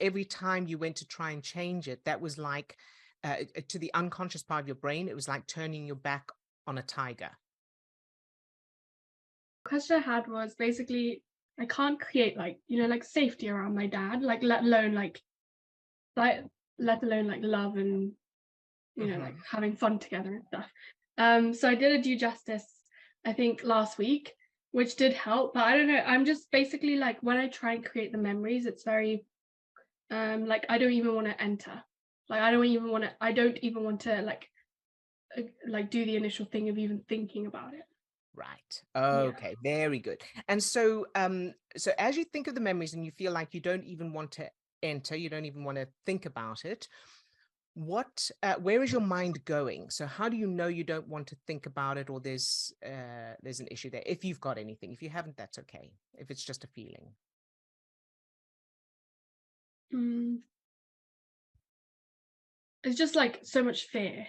every time you went to try and change it, that was like to the unconscious part of your brain, it was like turning your back on a tiger. Question I had was basically I can't create like, like safety around my dad, like let alone like love and like having fun together and stuff. So I did a due justice, I think last week, which did help, but I don't know. I'm just basically like when I try and create the memories, it's very like I don't even want to enter. Like I don't even want to like do the initial thing of even thinking about it. Right. Yeah. Okay. Very good. And so, so as you think of the memories and you feel like you don't even want to enter, you don't even want to think about it, where is your mind going? So how do you know you don't want to think about it, or there's an issue there? If you've got anything, if you haven't, that's okay. If it's just a feeling. It's just like so much fear.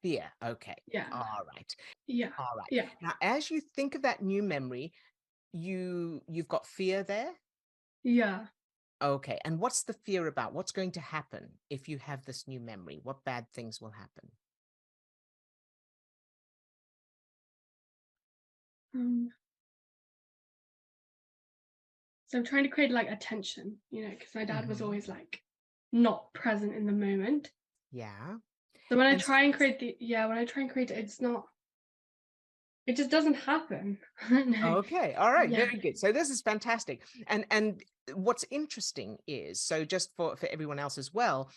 Fear. Okay. Yeah. All right. Yeah. All right. Yeah. Now, as you think of that new memory, you've got fear there. Yeah. Okay. And what's the fear about? What's going to happen if you have this new memory? What bad things will happen? So I'm trying to create like attention, because my dad was Mhm. always like not present in the moment. Yeah. So when I And try and create it, it just doesn't happen. No. okay. All right. Yeah. Very good. So this is fantastic. And what's interesting is, so just for everyone else as well,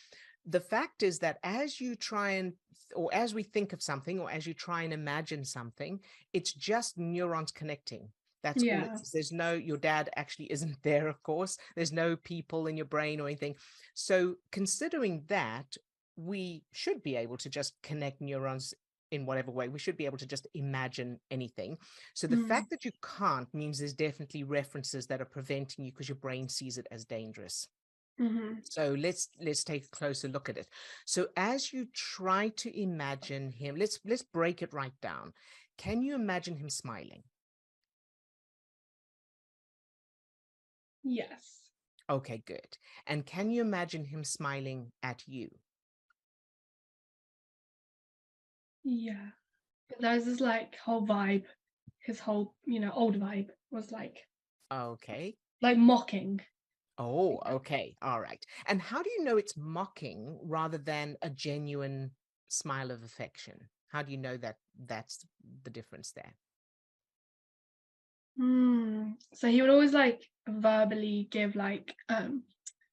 the fact is that as you try and, or as we think of something, or as you try and imagine something, it's just neurons connecting. That's all it Yeah. is. There's no, your dad actually isn't there, of course. There's no people in your brain or anything. So considering that, we should be able to just connect neurons in whatever way. We should be able to just imagine anything. So the fact that you can't means there's definitely references that are preventing you because your brain sees it as dangerous. So let's take a closer look at it. So as you try to imagine him, let's break it right down. Can you imagine him smiling? Yes. Okay, good. And can you imagine him smiling at you? Yeah. There's this like whole vibe, his whole, old vibe was Okay. like mocking. Oh, okay. All right. And how do you know it's mocking rather than a genuine smile of affection? How do you know that that's the difference there? So he would always like verbally give like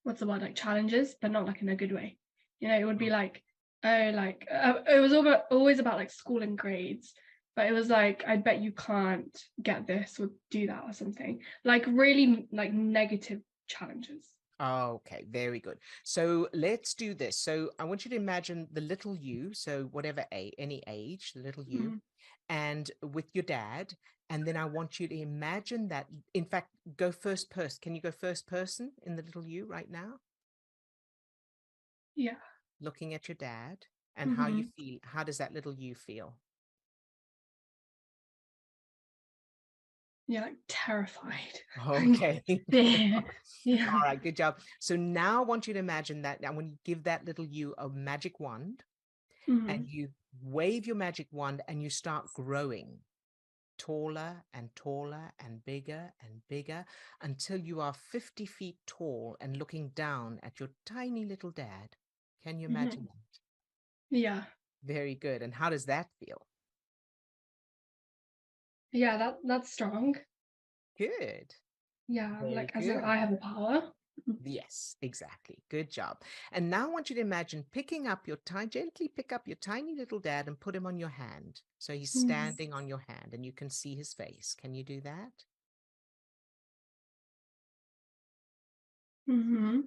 what's the word, like challenges, but not like in a good way. It would be like, oh, like it was always about like school and grades, but it was like, I bet you can't get this or do that or something, like really like negative challenges. Okay, very good. So let's do this. So I want you to imagine the little you, so whatever any age, the little you, Mhm. and with your dad. And then I want you to imagine that, in fact, go first person. Can you go first person in the little you right now? Yeah. Looking at your dad and how you Hmm. feel. How does that little you feel? Yeah, like terrified. Okay. Yeah. All Yeah. right, good job. So now I want you to imagine that. Now, when you give that little you a magic wand and Hmm. you wave your magic wand and you start growing taller and taller and bigger until you are 50 feet tall and looking down at your tiny little dad. Can you imagine Hmm. that? Yeah. Very good. And how does that feel? Yeah, that's strong. Good. Yeah, Very like as if good. I have the power. Yes, exactly. Good job. And now I want you to imagine gently pick up your tiny little dad and put him on your hand. So he's standing on your hand and you can see his face. Can you do that? Mm-hmm.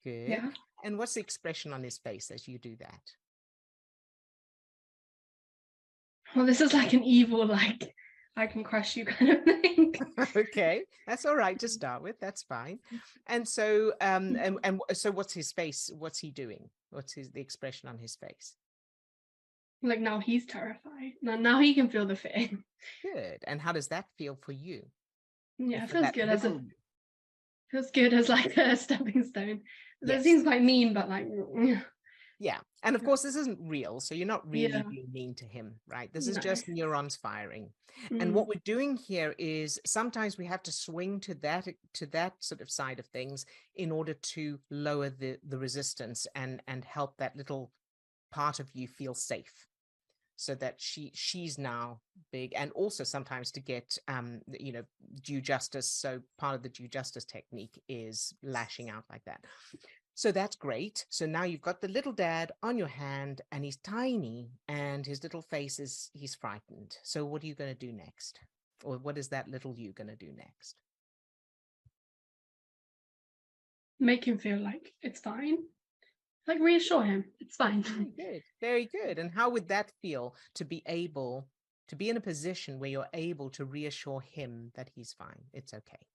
Good. Yeah. And what's the expression on his face as you do that? Well, this is like an evil, like, I can crush you kind of thing. Okay, that's all right to start with. That's fine. And so, so what's his face? What's he doing? What's the expression on his face? Like now he's terrified. Now he can feel the fear. Good. And how does that feel for you or Yeah, it for that little? feels good as like a stepping stone. That Yes. seems quite mean, but like, Yeah. And of course, this isn't real. So you're not really yeah, being mean to him, right? This is no. just neurons firing. And Mm, what we're doing here is sometimes we have to swing to that sort of side of things in order to lower the resistance and help that little part of you feel safe. So that she's now big, and also sometimes to get due justice. So part of the due justice technique is lashing out like that. So that's great. So now you've got the little dad on your hand, and he's tiny, and his little face he's frightened. So what are you going to do next? Or what is that little you going to do next? make him feel like it's fine. Like reassure him, it's fine. Very good. Very good. And how would that feel to be able to be in a position where you're able to reassure him that he's fine? It's okay.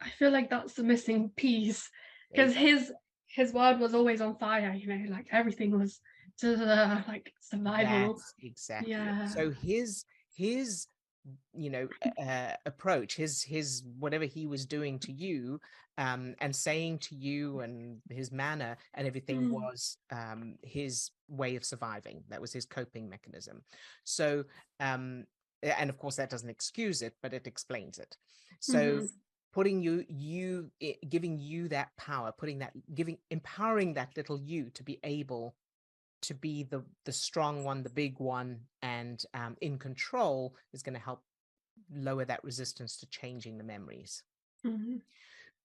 I feel like that's the missing piece, because his world was always on fire. Like everything was like survival. That's exactly it. Yeah. So his approach, his whatever he was doing to you, and saying to you, and his manner and everything was his way of surviving. That was his coping mechanism. So and of course that doesn't excuse it, but it explains it. So putting giving you that power, empowering that little you to be able to be the strong one, the big one, and in control is going to help lower that resistance to changing the memories.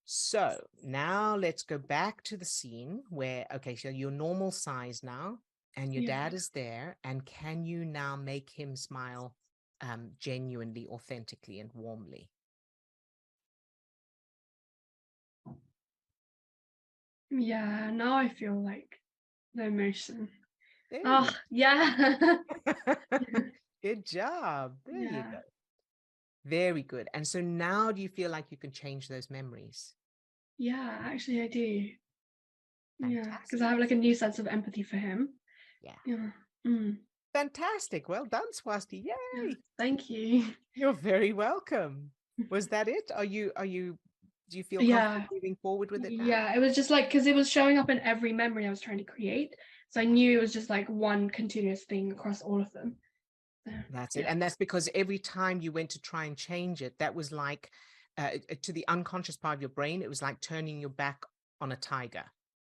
So now let's go back to the scene where, okay, so you're normal size now, and your dad is there, and can you now make him smile genuinely, authentically, and warmly? Yeah, now I feel like the emotion. There Oh, you yeah. Good job. There you Yeah. go. Very good. And so now do you feel like you can change those memories? Yeah, actually I do. Yeah, because Fantastic. I have like a new sense of empathy for him. Yeah. Yeah. Fantastic. Well done, Swasti. Yay. Thank you. You're very welcome. Was that it? Do you feel comfortable Yeah. moving forward with it now? Yeah, it was just like, because it was showing up in every memory I was trying to create. So I knew it was just like one continuous thing across all of them. So, That's it. And that's because every time you went to try and change it, that was like to the unconscious part of your brain, it was like turning your back on a tiger.